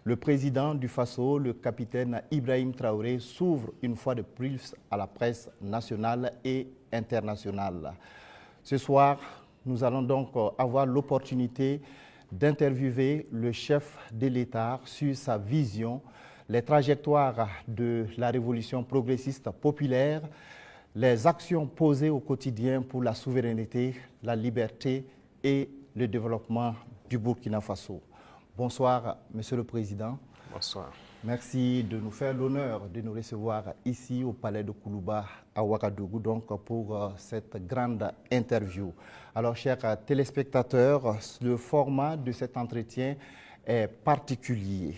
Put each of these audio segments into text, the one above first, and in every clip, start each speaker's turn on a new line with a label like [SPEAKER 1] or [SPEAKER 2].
[SPEAKER 1] Le président du Faso, le capitaine Ibrahim Traoré, s'ouvre une fois de plus à la presse nationale et internationale. Ce soir, nous allons donc avoir l'opportunité d'interviewer le chef de l'État sur sa vision, les trajectoires de la révolution progressiste populaire, les actions posées au quotidien pour la souveraineté, la liberté et le développement du Burkina Faso. Bonsoir, Monsieur le Président.
[SPEAKER 2] Bonsoir.
[SPEAKER 1] Merci de nous faire l'honneur de nous recevoir ici au Palais de Koulouba à Ouagadougou donc pour cette grande interview. Alors, chers téléspectateurs, le format de cet entretien est particulier.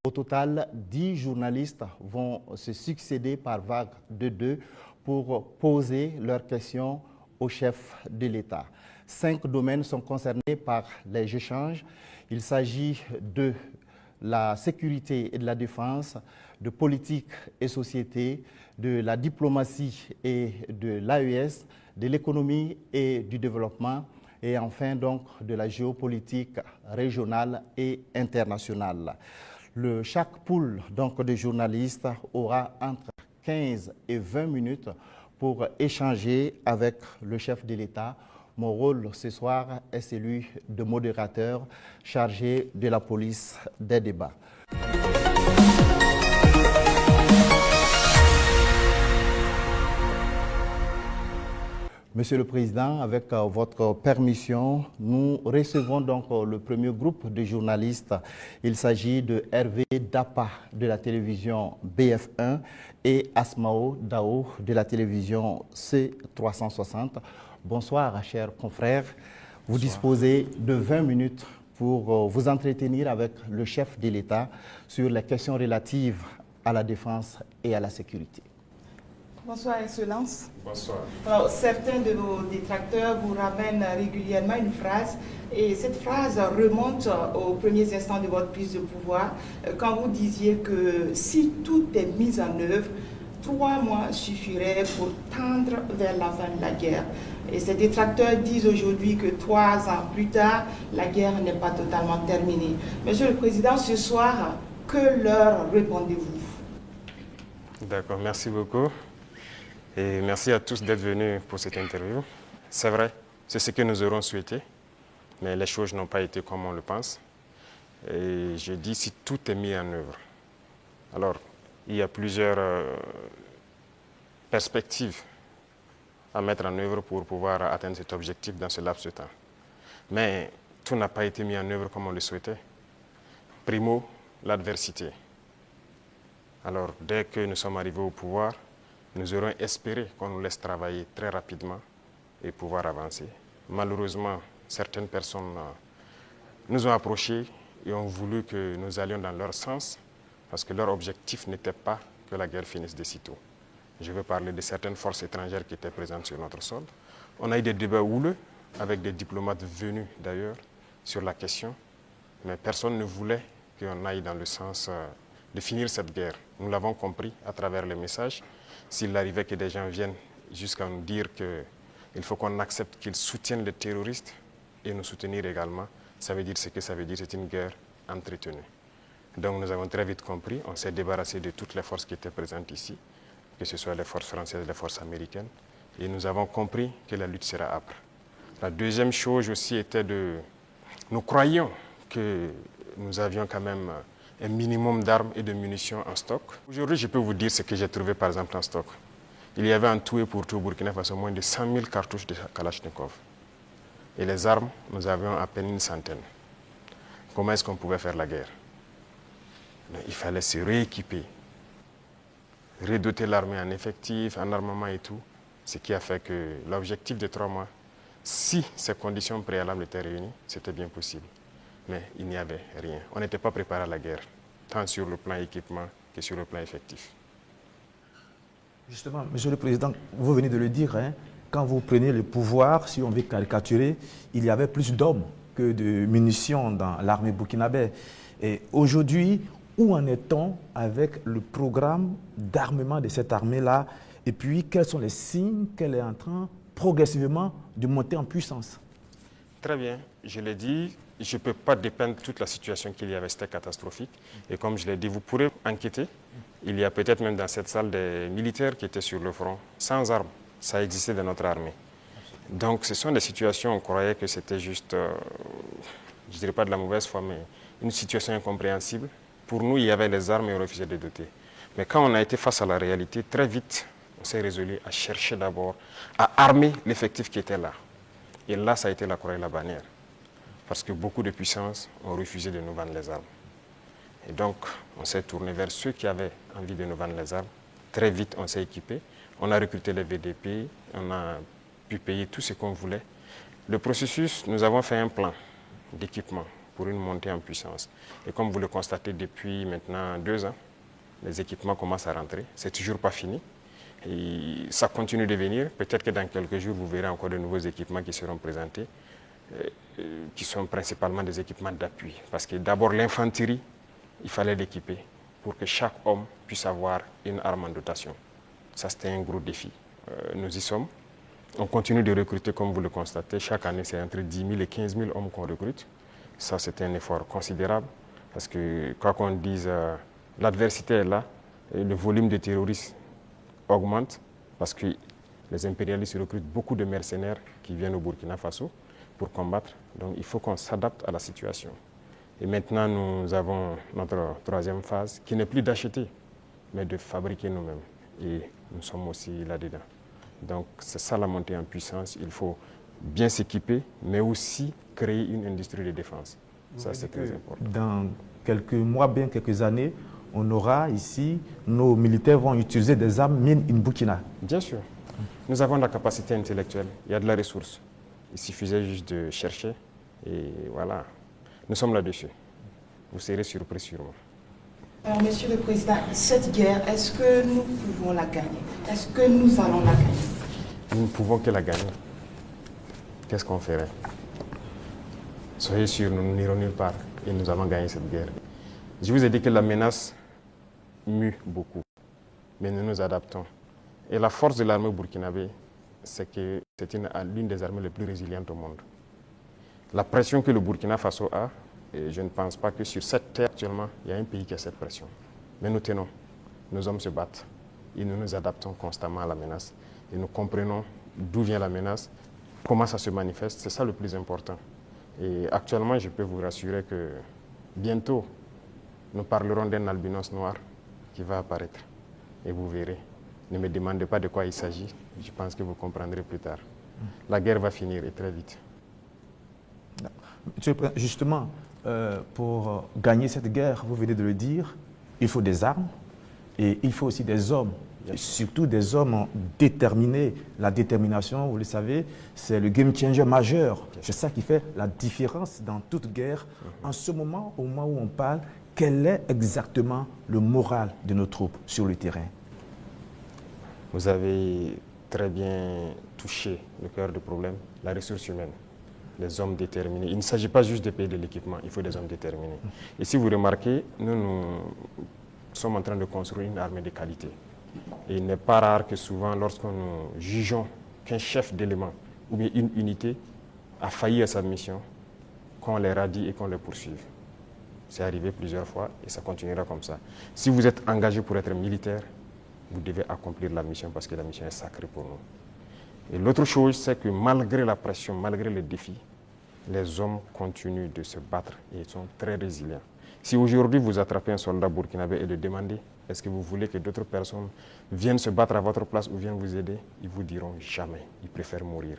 [SPEAKER 1] Au total, 10 journalistes vont se succéder par vague de 2 pour poser leurs questions au chef de l'État. 5 domaines sont concernés par les échanges. Il s'agit de la sécurité et de la défense, de politique et société, de la diplomatie et de l'AES, de l'économie et du développement, et enfin donc de la géopolitique régionale et internationale. Chaque pool donc de journalistes aura entre 15 et 20 minutes pour échanger avec le chef de l'État. Mon rôle ce soir est celui de modérateur chargé de la police des débats. Monsieur le Président, avec votre permission, nous recevons donc le premier groupe de journalistes. Il s'agit de Hervé Dapa de la télévision BF1 et Asmao Dao de la télévision C360. Bonsoir, chers confrères. Vous disposez de 20 minutes pour vous entretenir avec le chef de l'État sur les questions relatives à la défense et à la sécurité.
[SPEAKER 3] Bonsoir, Excellence.
[SPEAKER 2] Bonsoir.
[SPEAKER 3] Alors, certains de nos détracteurs vous ramènent régulièrement une phrase, et cette phrase remonte aux premiers instants de votre prise de pouvoir, quand vous disiez que si tout est mis en œuvre, 3 mois suffiraient pour tendre vers la fin de la guerre. Et ces détracteurs disent aujourd'hui que 3 ans plus tard, la guerre n'est pas totalement terminée. Monsieur le Président, ce soir, que leur répondez-vous?
[SPEAKER 2] D'accord, merci beaucoup. Et merci à tous d'être venus pour cette interview. C'est vrai, c'est ce que nous aurons souhaité, mais les choses n'ont pas été comme on le pense. Et je dis si tout est mis en œuvre. Alors, il y a plusieurs perspectives à mettre en œuvre pour pouvoir atteindre cet objectif dans ce laps de temps. Mais tout n'a pas été mis en œuvre comme on le souhaitait. Primo, l'adversité. Alors, dès que nous sommes arrivés au pouvoir, nous aurons espéré qu'on nous laisse travailler très rapidement et pouvoir avancer. Malheureusement, certaines personnes nous ont approchés et ont voulu que nous allions dans leur sens parce que leur objectif n'était pas que la guerre finisse de sitôt. Je veux parler de certaines forces étrangères qui étaient présentes sur notre sol. On a eu des débats houleux avec des diplomates venus d'ailleurs sur la question, mais personne ne voulait qu'on aille dans le sens de finir cette guerre. Nous l'avons compris à travers les messages. S'il arrivait que des gens viennent jusqu'à nous dire qu'il faut qu'on accepte qu'ils soutiennent les terroristes et nous soutenir également, ça veut dire ce que ça veut dire, c'est une guerre entretenue. Donc nous avons très vite compris, on s'est débarrassé de toutes les forces qui étaient présentes ici, que ce soit les forces françaises, les forces américaines, et nous avons compris que la lutte sera âpre. La deuxième chose aussi était nous croyions que nous avions quand même un minimum d'armes et de munitions en stock. Aujourd'hui, je peux vous dire ce que j'ai trouvé par exemple en stock. Il y avait en tout et pour tout au Burkina Faso moins de 100 000 cartouches de Kalachnikov. Et les armes, nous avions à peine une centaine. Comment est-ce qu'on pouvait faire la guerre? Il fallait se rééquiper, redoter l'armée en effectifs, en armement et tout. Ce qui a fait que l'objectif de 3 mois, si ces conditions préalables étaient réunies, c'était bien possible. Mais il n'y avait rien. On n'était pas préparé à la guerre, tant sur le plan équipement que sur le plan effectif.
[SPEAKER 4] Justement, Monsieur le Président, vous venez de le dire, hein, quand vous prenez le pouvoir, si on veut caricaturer, il y avait plus d'hommes que de munitions dans l'armée burkinabé. Et aujourd'hui, où en est-on avec le programme d'armement de cette armée-là? Et puis, quels sont les signes qu'elle est en train progressivement de monter en puissance?
[SPEAKER 2] Très bien. je l'ai dit, je ne peux pas dépeindre toute la situation qu'il y avait, c'était catastrophique. Et comme je l'ai dit, vous pourrez enquêter. Il y a peut-être même dans cette salle des militaires qui étaient sur le front, sans armes. Ça existait dans notre armée. Donc ce sont des situations, on croyait que c'était juste, je ne dirais pas de la mauvaise foi, mais une situation incompréhensible. Pour nous, il y avait les armes et on refusait de les doter. Mais quand on a été face à la réalité, très vite, on s'est résolu à chercher d'abord à armer l'effectif qui était là. Et là, ça a été la croix et la bannière. Parce que beaucoup de puissances ont refusé de nous vendre les armes. Et donc, on s'est tourné vers ceux qui avaient envie de nous vendre les armes. Très vite, on s'est équipé. On a recruté les VDP, on a pu payer tout ce qu'on voulait. Le processus, nous avons fait un plan d'équipement pour une montée en puissance. Et comme vous le constatez depuis maintenant 2 ans, les équipements commencent à rentrer. C'est toujours pas fini. Et ça continue de venir. Peut-être que dans quelques jours, vous verrez encore de nouveaux équipements qui seront présentés, qui sont principalement des équipements d'appui. Parce que d'abord, l'infanterie, il fallait l'équiper pour que chaque homme puisse avoir une arme en dotation. Ça, c'était un gros défi. Nous y sommes. On continue de recruter, comme vous le constatez. Chaque année, c'est entre 10 000 et 15 000 hommes qu'on recrute. Ça, c'est un effort considérable. Parce que, quoi qu'on dise, l'adversité est là. Et le volume de terroristes augmente. Parce que les impérialistes recrutent beaucoup de mercenaires qui viennent au Burkina Faso pour combattre. Donc, il faut qu'on s'adapte à la situation. Et maintenant, nous avons notre 3e phase, qui n'est plus d'acheter, mais de fabriquer nous-mêmes. Et nous sommes aussi là-dedans. Donc, c'est ça la montée en puissance. Il faut bien s'équiper, mais aussi créer une industrie de défense. Ça, c'est très important.
[SPEAKER 4] Dans quelques mois, bien quelques années, on aura ici, nos militaires vont utiliser des armes made in Burkina.
[SPEAKER 2] Bien sûr. Nous avons de la capacité intellectuelle, il y a de la ressource. Il suffisait juste de chercher et voilà. Nous sommes là-dessus. Vous serez surpris sûrement.
[SPEAKER 3] Alors, Monsieur le Président, cette guerre, est-ce que nous pouvons la gagner? Est-ce que nous allons la gagner?
[SPEAKER 2] Nous ne pouvons que la gagner. Qu'est-ce qu'on ferait? Soyez sûrs, nous n'irons nulle part et nous allons gagner cette guerre. Je vous ai dit que la menace mue beaucoup, mais nous nous adaptons. Et la force de l'armée burkinabé, c'est que c'est l'une des armées les plus résilientes au monde. La pression que le Burkina Faso a, et je ne pense pas que sur cette terre actuellement, il y a un pays qui a cette pression. Mais nous tenons, nos hommes se battent et nous nous adaptons constamment à la menace. Et nous comprenons d'où vient la menace, comment ça se manifeste, c'est ça le plus important. Et actuellement, je peux vous rassurer que bientôt, nous parlerons d'un albinos noir qui va apparaître. Et vous verrez. Ne me demandez pas de quoi il s'agit, je pense que vous comprendrez plus tard. La guerre va finir et très vite.
[SPEAKER 4] Justement, pour gagner cette guerre, vous venez de le dire, il faut des armes et il faut aussi des hommes, et surtout des hommes déterminés. La détermination, vous le savez, c'est le game changer majeur. C'est ça qui fait la différence dans toute guerre. En ce moment, au moment où on parle, quel est exactement le moral de nos troupes sur le terrain?
[SPEAKER 2] Vous avez très bien touché le cœur du problème, la ressource humaine, les hommes déterminés. Il ne s'agit pas juste de payer de l'équipement, il faut des hommes déterminés. Et si vous remarquez, nous sommes en train de construire une armée de qualité. Et il n'est pas rare que souvent, lorsque nous jugeons qu'un chef d'élément ou bien une unité a failli à sa mission, qu'on les radie et qu'on les poursuive. C'est arrivé plusieurs fois et ça continuera comme ça. Si vous êtes engagé pour être militaire, vous devez accomplir la mission parce que la mission est sacrée pour nous. Et l'autre chose, c'est que malgré la pression, malgré les défis, les hommes continuent de se battre et sont très résilients. Si aujourd'hui vous attrapez un soldat burkinabé et le demandez, est-ce que vous voulez que d'autres personnes viennent se battre à votre place ou viennent vous aider, ils vous diront jamais, ils préfèrent mourir.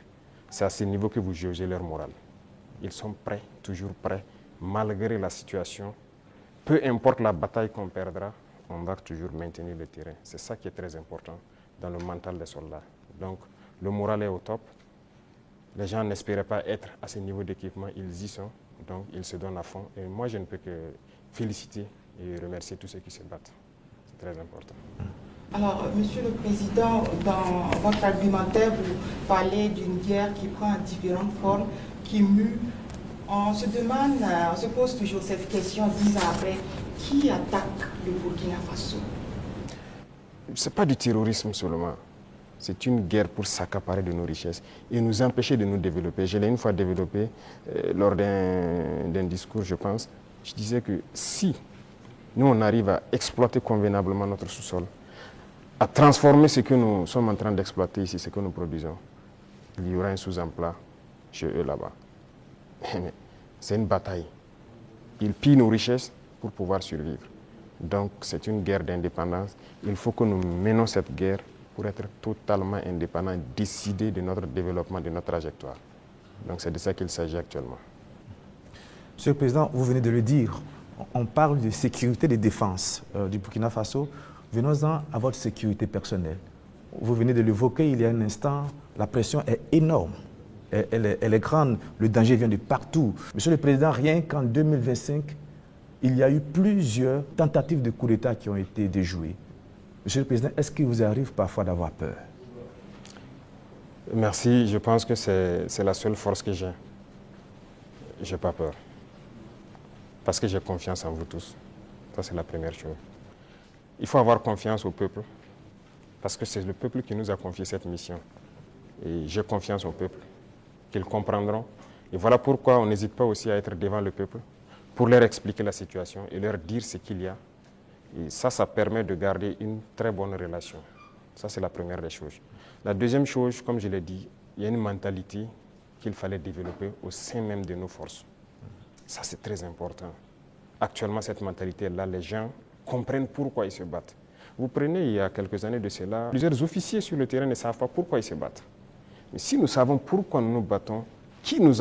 [SPEAKER 2] C'est à ce niveau que vous jugez leur morale. Ils sont prêts, toujours prêts, malgré la situation. Peu importe la bataille qu'on perdra, on va toujours maintenir le terrain. C'est ça qui est très important dans le mental des soldats. Donc, le moral est au top. Les gens n'espéraient pas être à ce niveau d'équipement, ils y sont. Donc, ils se donnent à fond. Et moi, je ne peux que féliciter et remercier tous ceux qui se battent. C'est très important.
[SPEAKER 3] Alors, Monsieur le Président, dans votre argumentaire, vous parlez d'une guerre qui prend différentes formes, qui mue. On se demande, on se pose toujours cette question 10 ans après, qui attaque le Burkina Faso?
[SPEAKER 2] Ce n'est pas du terrorisme seulement. C'est une guerre pour s'accaparer de nos richesses et nous empêcher de nous développer. Je l'ai une fois développé lors d'un discours, je pense. Je disais que si nous, on arrive à exploiter convenablement notre sous-sol, à transformer ce que nous sommes en train d'exploiter ici, ce que nous produisons, il y aura un sous-emploi chez eux là-bas. Mais c'est une bataille. Ils pillent nos richesses pour pouvoir survivre. Donc c'est une guerre d'indépendance. Il faut que nous menons cette guerre pour être totalement indépendants, décider de notre développement, de notre trajectoire. Donc c'est de ça qu'il s'agit actuellement.
[SPEAKER 4] Monsieur le Président, vous venez de le dire, on parle de sécurité et de défense du Burkina Faso. Venons-en à votre sécurité personnelle. Vous venez de l'évoquer il y a un instant, la pression est énorme, elle est grande, le danger vient de partout. Monsieur le Président, rien qu'en 2025, il y a eu plusieurs tentatives de coup d'État qui ont été déjouées. Monsieur le Président, est-ce qu'il vous arrive parfois d'avoir peur?
[SPEAKER 2] Merci, je pense que c'est la seule force que j'ai. Je n'ai pas peur. Parce que j'ai confiance en vous tous. Ça, c'est la première chose. Il faut avoir confiance au peuple, parce que c'est le peuple qui nous a confié cette mission. Et j'ai confiance au peuple, qu'ils comprendront. Et voilà pourquoi on n'hésite pas aussi à être devant le peuple, pour leur expliquer la situation et leur dire ce qu'il y a. Et ça permet de garder une très bonne relation. Ça, c'est la première des choses. La deuxième chose, comme je l'ai dit, il y a une mentalité qu'il fallait développer au sein même de nos forces. Ça, c'est très important. Actuellement, cette mentalité-là, les gens comprennent pourquoi ils se battent. Vous prenez, il y a quelques années de cela, plusieurs officiers sur le terrain ne savent pas pourquoi ils se battent. Mais si nous savons pourquoi nous nous battons, qui nous a